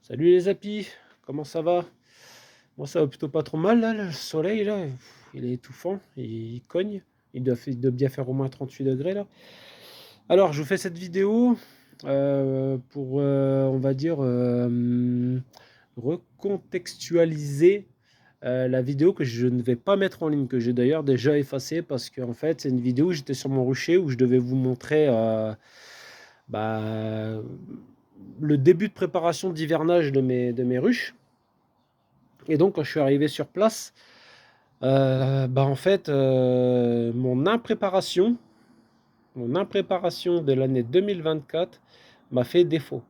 Salut les apis, comment ça va? Moi ça va plutôt pas trop mal là, le soleil là, il est étouffant, il cogne, il doit bien faire au moins 38 degrés là. Alors je vous fais cette vidéo pour on va dire recontextualiser la vidéo que je ne vais pas mettre en ligne, que j'ai d'ailleurs déjà effacée parce qu'en fait c'est une vidéo où j'étais sur mon rucher où je devais vous montrer bah, le début de préparation d'hivernage de mes ruches. Et donc, quand je suis arrivé sur place, en fait, mon impréparation de l'année 2024 m'a fait défaut.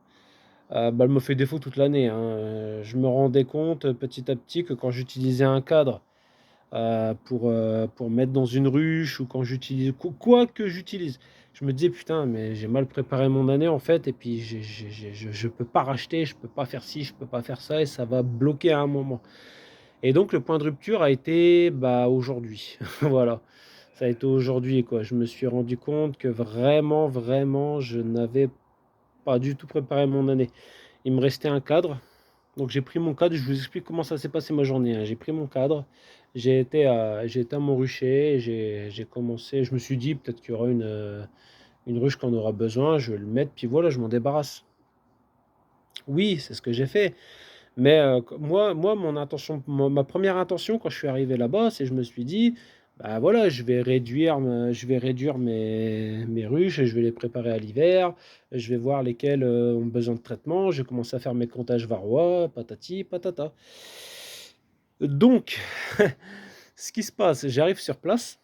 Elle me fait défaut toute l'année, hein. Je me rendais compte petit à petit que quand j'utilisais un cadre pour mettre dans une ruche ou quand j'utilise quoi que j'utilise, je me disais putain, mais j'ai mal préparé mon année en fait, et puis je peux pas racheter, je peux pas faire ci, je peux pas faire ça, et ça va bloquer à un moment. Et donc le point de rupture a été, aujourd'hui. Voilà, ça a été aujourd'hui, quoi. Je me suis rendu compte que vraiment, vraiment, je n'avais pas du tout préparé mon année. Il me restait un cadre, donc j'ai pris mon cadre, je vous explique comment ça s'est passé ma journée, hein. J'ai pris mon cadre, j'ai été à mon rucher, j'ai commencé, je me suis dit: «Peut-être qu'il y aura une ruche qu'on aura besoin, je vais le mettre, puis voilà, je m'en débarrasse». Oui, c'est ce que j'ai fait. Mais moi, mon intention, ma première intention quand je suis arrivé là-bas, c'est je me suis dit: «Bah, voilà, je vais réduire mes ruches et je vais les préparer à l'hiver. Je vais voir lesquelles, ont besoin de traitement. Je vais commencer à faire mes comptages varrois, patati patata». Donc ce qui se passe, j'arrive sur place,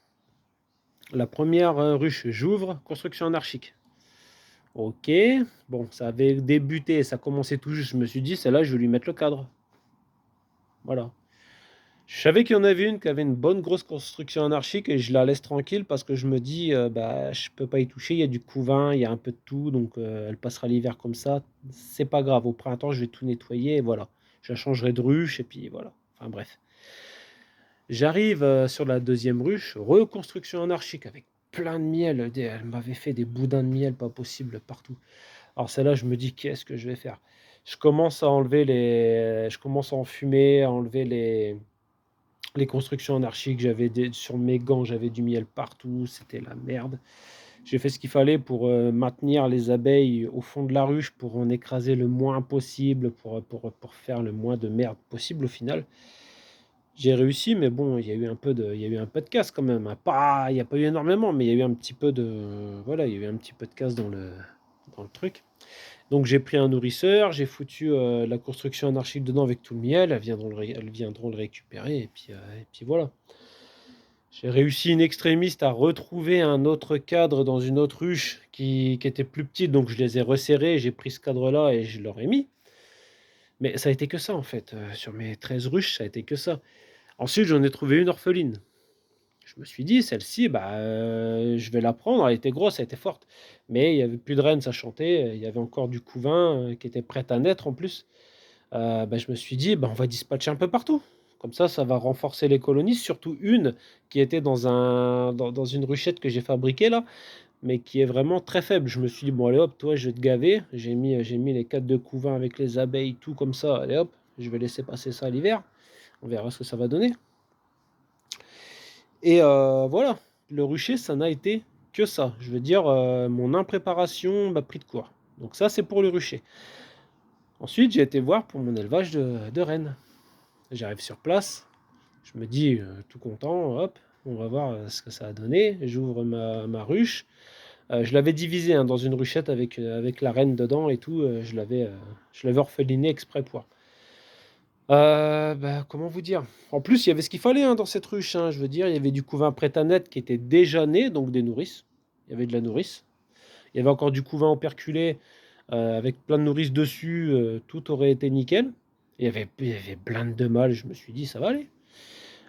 la première ruche, j'ouvre, construction anarchique. OK, bon, ça avait débuté, ça commençait tout juste, je me suis dit: «Celle-là, je vais lui mettre le cadre». Voilà. Je savais qu'il y en avait une qui avait une bonne grosse construction anarchique et je la laisse tranquille parce que je me dis, je peux pas y toucher, il y a du couvain, il y a un peu de tout, donc elle passera l'hiver comme ça, c'est pas grave. Au printemps, je vais tout nettoyer et voilà. Je la changerai de ruche et puis voilà. Enfin bref. J'arrive, sur la deuxième ruche, reconstruction anarchique avec plein de miel, elle m'avait fait des boudins de miel pas possible partout. Alors celle-là, je me dis: «Qu'est-ce que je vais faire?» Je commence à enfumer, à enlever les constructions anarchiques. Sur mes gants, j'avais du miel partout, c'était la merde. J'ai fait ce qu'il fallait pour maintenir les abeilles au fond de la ruche, pour en écraser le moins possible, pour faire le moins de merde possible au final. J'ai réussi, mais bon, il y a eu un peu de casse quand même, hein. Il n'y a pas eu énormément, mais il y a eu un petit peu de, voilà, il y a eu un petit peu de casse dans le truc. Donc j'ai pris un nourrisseur, j'ai foutu la construction anarchique dedans avec tout le miel, elles viendront le récupérer, et puis voilà. J'ai réussi in extremis à retrouver un autre cadre dans une autre ruche qui était plus petite, donc je les ai resserrés, j'ai pris ce cadre-là et je leur ai mis. Mais ça a été que ça en fait, sur mes 13 ruches, ça a été que ça. Ensuite, j'en ai trouvé une orpheline. Je me suis dit: «Celle-ci, je vais la prendre». Elle était grosse, elle était forte, mais il y avait plus de reine, ça chantait, il y avait encore du couvain, qui était prêt à naître en plus. Je me suis dit: «On va dispatcher un peu partout». Comme ça va renforcer les colonies, surtout une qui était dans une ruchette que j'ai fabriquée là, mais qui est vraiment très faible. Je me suis dit: «Bon allez hop, toi je vais te gaver». J'ai mis les 4 de couvain avec les abeilles, tout comme ça, allez hop, je vais laisser passer ça l'hiver. On verra ce que ça va donner, et voilà, le rucher, ça n'a été que ça. Je veux dire, mon impréparation m'a pris de court. Donc ça, c'est pour le rucher. Ensuite, j'ai été voir pour mon élevage de rennes. J'arrive sur place, je me dis, tout content, hop, on va voir, ce que ça a donné. J'ouvre ma ruche, je l'avais divisée, hein, dans une ruchette avec la reine dedans et tout, je l'avais orphelinée exprès pour. Comment vous dire? En plus, il y avait ce qu'il fallait, hein, dans cette ruche, hein. Je veux dire, il y avait du couvain prêt à naître qui était déjà né, donc des nourrices. Il y avait de la nourrice. Il y avait encore du couvain operculé, avec plein de nourrices dessus, tout aurait été nickel. Il y avait plein de mâles, je me suis dit: «Ça va aller».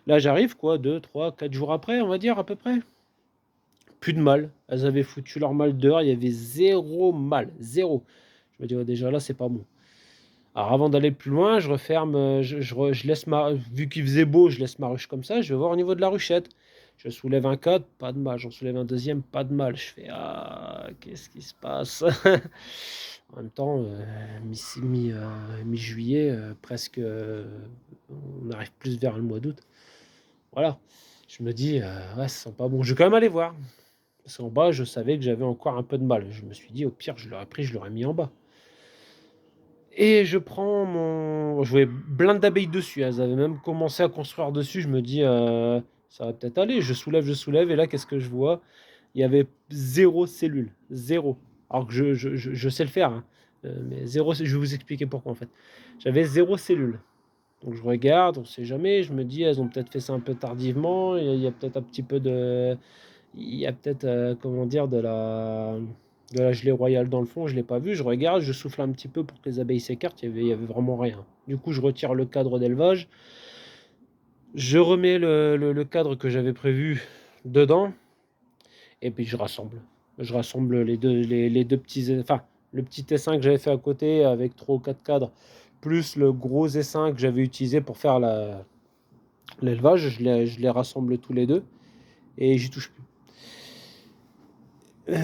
Là, j'arrive quoi, 2, 3, 4 jours après, on va dire à peu près. Plus de mâles. Elles avaient foutu leur mâle dehors, il y avait zéro mâle, zéro. Je me dis: «Ouais, déjà là, c'est pas bon». Alors avant d'aller plus loin, je laisse vu qu'il faisait beau, je laisse ma ruche comme ça, je vais voir au niveau de la ruchette. Je soulève un cadre, pas de mal. J'en soulève un deuxième, pas de mal. Je fais: «Ah, qu'est-ce qui se passe?» En même temps, mi-juillet, presque, on arrive plus vers le mois d'août. Voilà. Je me dis: «Ouais, ça sent pas bon». Je vais quand même aller voir, parce qu'en bas, je savais que j'avais encore un peu de mal. Je me suis dit: «Au pire, je l'aurais pris, je l'aurais mis en bas». Et je voyais plein d'abeilles dessus, elles avaient même commencé à construire dessus. Je me dis: «Ça va peut-être aller». Je soulève et là, qu'est-ce que je vois? Il y avait zéro cellule, zéro. Alors que je sais le faire, hein, mais 0 je vais vous expliquer pourquoi, en fait. J'avais zéro cellule. Donc je regarde, on sait jamais, je me dis: «Elles ont peut-être fait ça un peu tardivement, il y a peut-être un petit peu de il y a peut-être, comment dire? De la gelée royale dans le fond». Je l'ai pas vu, je regarde, je souffle un petit peu pour que les abeilles s'écartent, il y avait vraiment rien. Du coup, je retire le cadre d'élevage, je remets le cadre que j'avais prévu dedans et puis je rassemble. Je rassemble les deux petits, enfin, le petit essaim que j'avais fait à côté avec 3 ou 4 cadres, plus le gros essaim que j'avais utilisé pour faire l'élevage, je les rassemble tous les deux et j'y touche plus.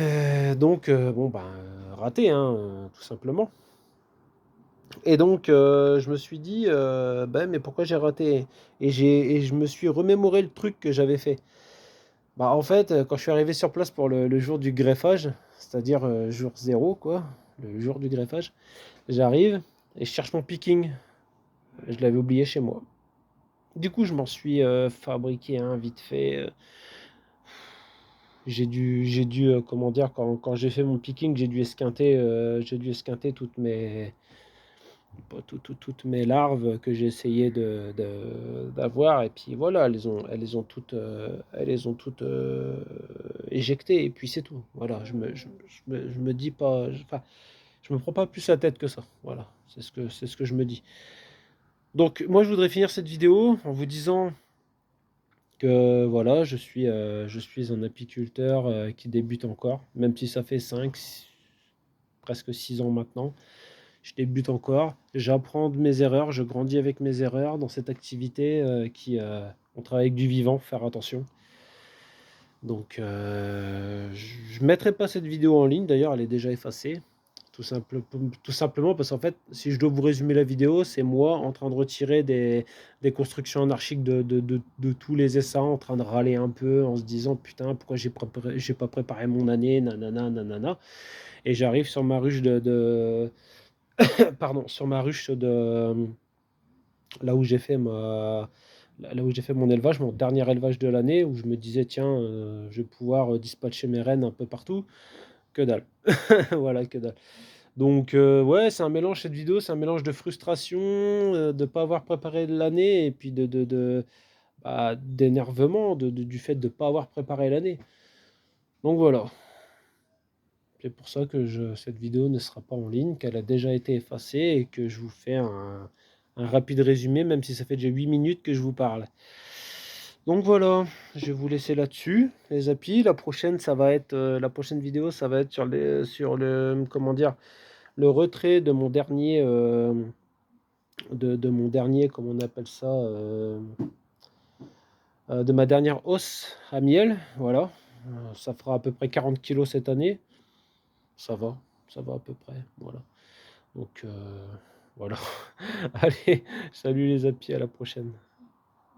Donc, bon, ben, raté, hein, tout simplement. Et donc, je me suis dit, «Ben, mais pourquoi j'ai raté?» Et je me suis remémoré le truc que j'avais fait. Bah, en fait, quand je suis arrivé sur place pour le jour du greffage, c'est-à-dire, jour zéro quoi, le jour du greffage, j'arrive et je cherche mon picking. Je l'avais oublié chez moi. Du coup, je m'en suis, fabriqué un vite fait, j'ai dû, comment dire? Quand j'ai fait mon picking, j'ai dû esquinter toutes mes larves que j'ai essayé d'avoir et puis voilà, elles les ont toutes éjectées et puis c'est tout. Voilà, je me dis pas, enfin, je me prends pas plus la tête que ça. Voilà, c'est ce que je me dis. Donc moi, je voudrais finir cette vidéo en vous disant que voilà, je suis un apiculteur, qui débute encore, même si ça fait presque 6 ans maintenant. Je débute encore, j'apprends de mes erreurs, je grandis avec mes erreurs dans cette activité, on travaille avec du vivant, faut faire attention. Donc, je mettrai pas cette vidéo en ligne, d'ailleurs, elle est déjà effacée. Tout simplement parce qu'en fait, si je dois vous résumer la vidéo, c'est moi en train de retirer des constructions anarchiques de tous les essaims, en train de râler un peu, en se disant: «Putain, pourquoi j'ai pas préparé mon année, nanana, nanana». Et j'arrive sur ma ruche pardon, sur ma ruche là où j'ai fait mon élevage, mon dernier élevage de l'année, où je me disais: «Tiens, je vais pouvoir, dispatcher mes rennes un peu partout». Que dalle. Voilà, que dalle. Donc, ouais, c'est un mélange cette vidéo, c'est un mélange de frustration, de pas avoir préparé l'année et puis d'énervement du fait de pas avoir préparé l'année. Donc voilà, c'est pour ça que cette vidéo ne sera pas en ligne, qu'elle a déjà été effacée et que je vous fais un rapide résumé, même si ça fait déjà 8 minutes que je vous parle. Donc voilà, je vais vous laisser là-dessus, les apis. La prochaine vidéo, ça va être sur le, comment dire, le retrait de mon dernier, comment on appelle ça, de ma dernière hausse à miel. Voilà. Ça fera à peu près 40 kilos cette année. Ça va, ça va à peu près. Voilà. Donc, voilà. Allez, salut les apis, à la prochaine.